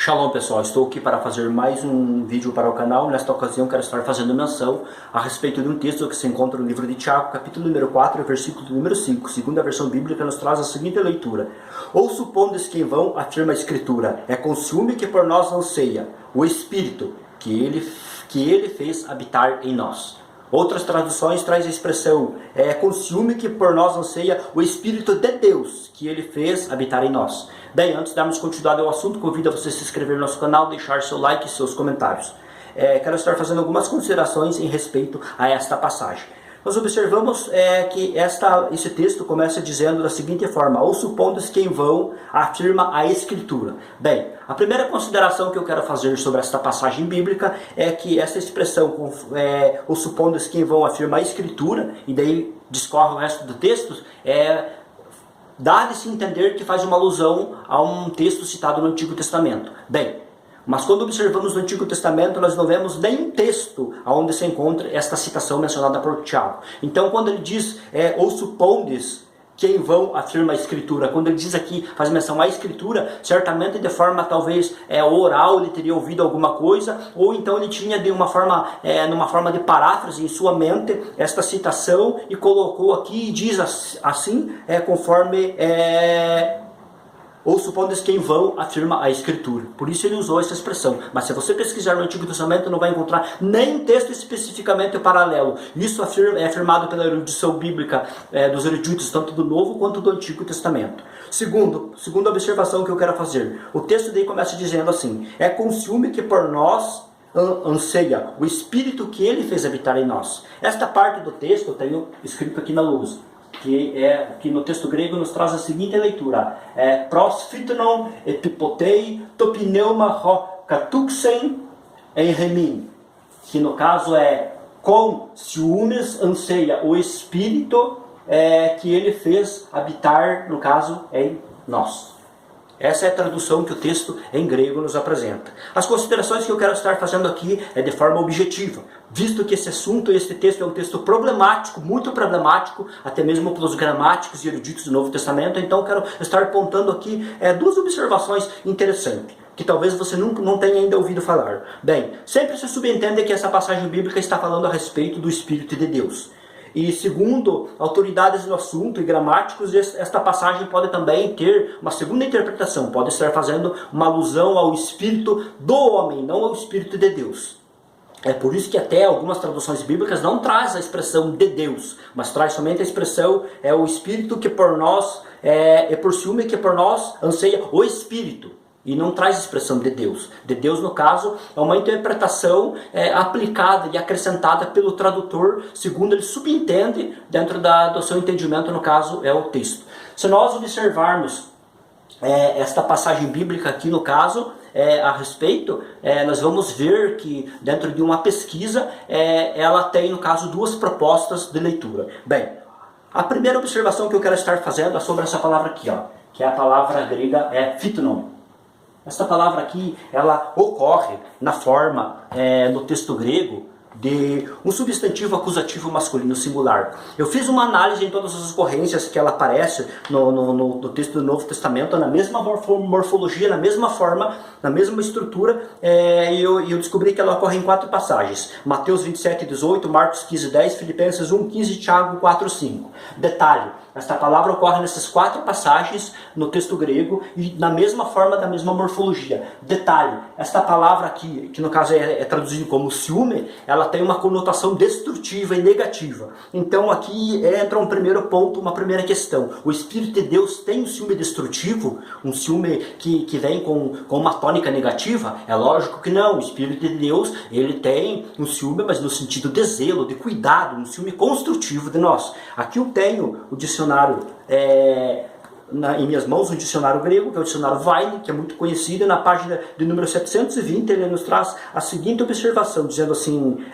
Shalom pessoal, estou aqui para fazer mais um vídeo para o canal. Nesta ocasião quero estar fazendo menção a respeito de um texto que se encontra no livro de Tiago, capítulo número 4, versículo número 5. Segundo a versão bíblica, nos traz a seguinte leitura: Ou supondes que em vão afirma a Escritura, é com ciúme que por nós anseia o Espírito que ele fez habitar em nós. Outras traduções traz a expressão, é com ciúme que por nós anseia o Espírito de Deus, que Ele fez habitar em nós. Bem, antes de darmos continuidade ao assunto, convido a você a se inscrever no nosso canal, deixar seu like e seus comentários. Quero estar fazendo algumas considerações em respeito a esta passagem. Nós observamos que esse texto começa dizendo da seguinte forma: ou supondes que em vão afirma a Escritura. Bem, a primeira consideração que eu quero fazer sobre esta passagem bíblica é que essa expressão, ou supondes que em vão afirma a Escritura, e daí discorre o resto do texto, dá de se entender que faz uma alusão a um texto citado no Antigo Testamento. Bem, mas quando observamos no Antigo Testamento, nós não vemos nenhum texto onde se encontra esta citação mencionada por Tiago. Então, quando ele diz, ou supondes que em vão afirma a Escritura, quando ele diz aqui, faz menção à Escritura, certamente de forma talvez oral, ele teria ouvido alguma coisa, ou então ele tinha de uma forma, numa forma de paráfrase em sua mente, esta citação, e colocou aqui e diz assim, conforme... ou supondes que em vão afirma a Escritura. Por isso ele usou essa expressão. Mas se você pesquisar no Antigo Testamento, não vai encontrar nem texto especificamente paralelo. Isso é afirmado pela erudição bíblica dos eruditos, tanto do Novo quanto do Antigo Testamento. Segunda observação que eu quero fazer. O texto daí começa dizendo assim: é com ciúme que por nós anseia o Espírito que Ele fez habitar em nós. Esta parte do texto eu tenho escrito aqui na luz, que no texto grego nos traz a seguinte leitura: prosphitenon epipotei topneuma ho katuxen enremin, que no caso com ciúmes anseia o Espírito que ele fez habitar, no caso, em nós. Essa é a tradução que o texto em grego nos apresenta. As considerações que eu quero estar fazendo aqui é de forma objetiva, visto que esse assunto, este texto é um texto problemático, muito problemático, até mesmo pelos gramáticos e eruditos do Novo Testamento. Então quero estar apontando aqui duas observações interessantes, que talvez você não tenha ainda ouvido falar. Bem, sempre se subentende que essa passagem bíblica está falando a respeito do Espírito de Deus. E segundo autoridades no assunto e gramáticos, esta passagem pode também ter uma segunda interpretação, pode estar fazendo uma alusão ao Espírito do homem, não ao Espírito de Deus. É por isso que até algumas traduções bíblicas não traz a expressão de Deus, mas traz somente a expressão o Espírito que por nós, por ciúme que por nós anseia o Espírito. E não traz a expressão de Deus. De Deus, no caso, é uma interpretação aplicada e acrescentada pelo tradutor, segundo ele subentende dentro do seu entendimento, no caso, é o texto. Se nós observarmos esta passagem bíblica aqui, no caso, a respeito, nós vamos ver que dentro de uma pesquisa, ela tem, no caso, duas propostas de leitura. Bem, a primeira observação que eu quero estar fazendo é sobre essa palavra aqui, que é a palavra grega phitonon. Esta palavra aqui, ela ocorre na forma, no texto grego, de um substantivo acusativo masculino singular. Eu fiz uma análise em todas as ocorrências que ela aparece no texto do Novo Testamento, na mesma morfologia, na mesma forma, na mesma estrutura, e eu descobri que ela ocorre em 4 passagens. Mateus 27:18, Marcos 15:10, Filipenses 1:15, Tiago 4:5. Detalhe: esta palavra ocorre nessas 4 passagens no texto grego e na mesma forma, da mesma morfologia. Detalhe: esta palavra aqui, que no caso é traduzida como ciúme, ela tem uma conotação destrutiva e negativa. Então aqui entra um primeiro ponto, uma primeira questão. O Espírito de Deus tem um ciúme destrutivo? Um ciúme que vem com uma tônica negativa? É lógico que não. O Espírito de Deus, ele tem um ciúme, mas no sentido de zelo, de cuidado, um ciúme construtivo de nós. Aqui eu tenho o dicionário em minhas mãos, um dicionário grego, que é o dicionário Vine, que é muito conhecido, e na página de número 720 ele nos traz a seguinte observação, dizendo assim: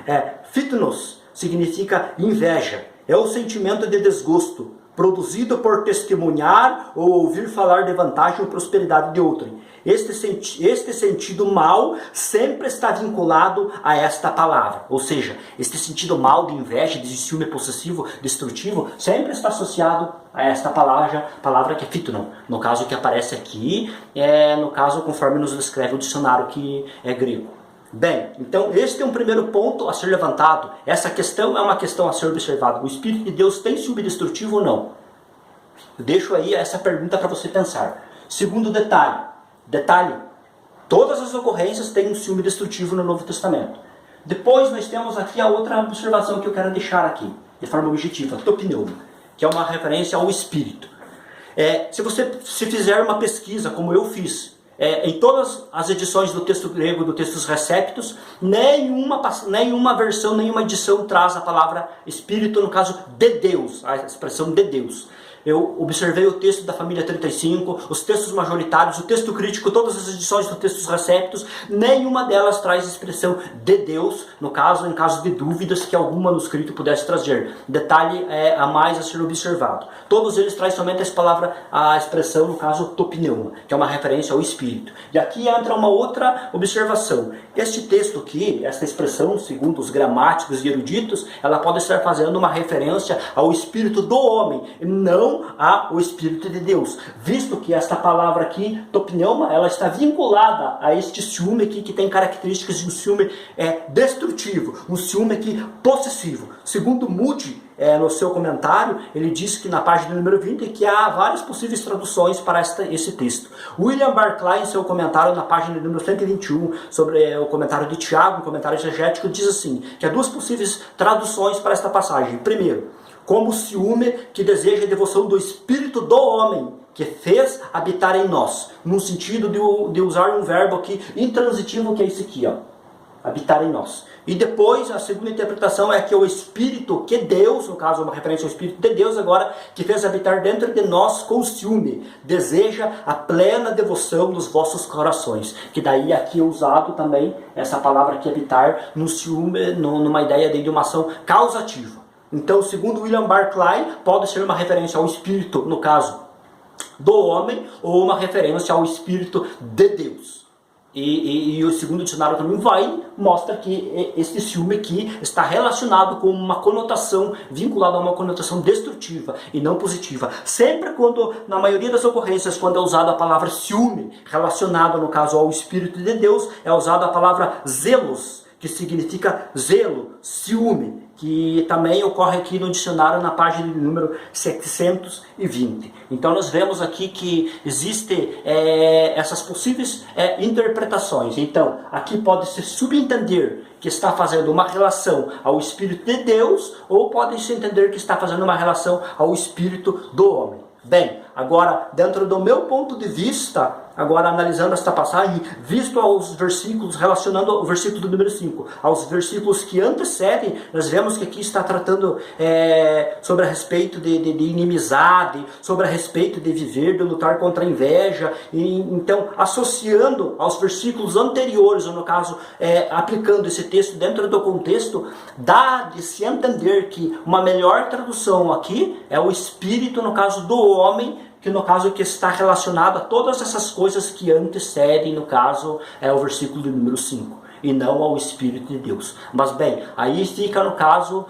phitonos significa inveja, é o sentimento de desgosto, produzido por testemunhar ou ouvir falar de vantagem ou prosperidade de outrem. Este sentido mal sempre está vinculado a esta palavra. Ou seja, este sentido mal de inveja, de ciúme possessivo, destrutivo, sempre está associado a esta palavra que é fitnon. No caso que aparece aqui, no caso conforme nos descreve o dicionário que é grego. Bem, então este é um primeiro ponto a ser levantado. Essa questão é uma questão a ser observada. O Espírito de Deus tem ciúme destrutivo ou não? Eu deixo aí essa pergunta para você pensar. Segundo detalhe, todas as ocorrências têm um ciúme destrutivo no Novo Testamento. Depois nós temos aqui a outra observação que eu quero deixar aqui, de forma objetiva, topneuma, que é uma referência ao Espírito. Se você fizer uma pesquisa, como eu fiz, em todas as edições do texto grego, do textos receptos, nenhuma versão, nenhuma edição traz a palavra Espírito, no caso de Deus, a expressão de Deus. Eu observei o texto da família 35, os textos majoritários, o texto crítico, todas as edições dos textos receptos, nenhuma delas traz a expressão de Deus, no caso, em caso de dúvidas que algum manuscrito pudesse trazer. Detalhe a mais a ser observado. Todos eles trazem somente a expressão, no caso, topneuma, que é uma referência ao Espírito. E aqui entra uma outra observação. Este texto aqui, esta expressão, segundo os gramáticos e eruditos, ela pode estar fazendo uma referência ao Espírito do homem, não ao Espírito de Deus, visto que esta palavra aqui, topneuma, ela está vinculada a este ciúme aqui, que tem características de um ciúme destrutivo, um ciúme aqui possessivo. Segundo Moody, no seu comentário, ele diz que na página número 20 que há várias possíveis traduções para esse texto. William Barclay, em seu comentário na página número 121, sobre o comentário de Tiago, um comentário exegético, diz assim, que há duas possíveis traduções para esta passagem. Primeiro, como ciúme que deseja a devoção do Espírito do homem, que fez habitar em nós, no sentido de usar um verbo aqui intransitivo, que é esse aqui, habitar em nós. E depois, a segunda interpretação é que o Espírito que Deus, no caso uma referência ao Espírito de Deus agora, que fez habitar dentro de nós com ciúme, deseja a plena devoção dos vossos corações. Que daí aqui é usado também essa palavra aqui, habitar, no ciúme, numa ideia de uma ação causativa. Então, segundo William Barclay, pode ser uma referência ao Espírito, no caso do homem, ou uma referência ao Espírito de Deus. E o segundo dicionário também mostra que esse ciúme aqui está relacionado com uma conotação, vinculado a uma conotação destrutiva e não positiva. Sempre quando, na maioria das ocorrências, quando é usada a palavra ciúme, relacionado no caso ao Espírito de Deus, é usada a palavra zelos, que significa zelo, ciúme, que também ocorre aqui no dicionário na página de número 720. Então nós vemos aqui que existem essas possíveis interpretações. Então aqui pode-se subentender que está fazendo uma relação ao Espírito de Deus, ou pode-se entender que está fazendo uma relação ao Espírito do homem. Bem, agora dentro do meu ponto de vista, agora analisando esta passagem, visto aos versículos, relacionando o versículo número 5 aos versículos que antecedem, nós vemos que aqui está tratando sobre a respeito de inimizade, sobre a respeito de viver, de lutar contra a inveja, e então associando aos versículos anteriores, ou no caso aplicando esse texto dentro do contexto, dá de se entender que uma melhor tradução aqui é o Espírito, no caso do homem, que no caso que está relacionado a todas essas coisas que antecedem, no caso, o versículo número 5, e não ao Espírito de Deus. Mas bem, aí fica no caso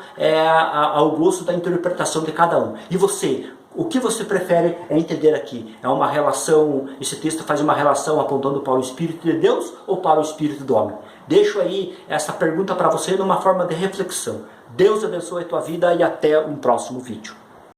ao gosto da interpretação de cada um. E você, o que você prefere entender aqui? É uma relação, esse texto faz uma relação apontando para o Espírito de Deus ou para o Espírito do homem? Deixo aí essa pergunta para você numa forma de reflexão. Deus abençoe a tua vida e até um próximo vídeo.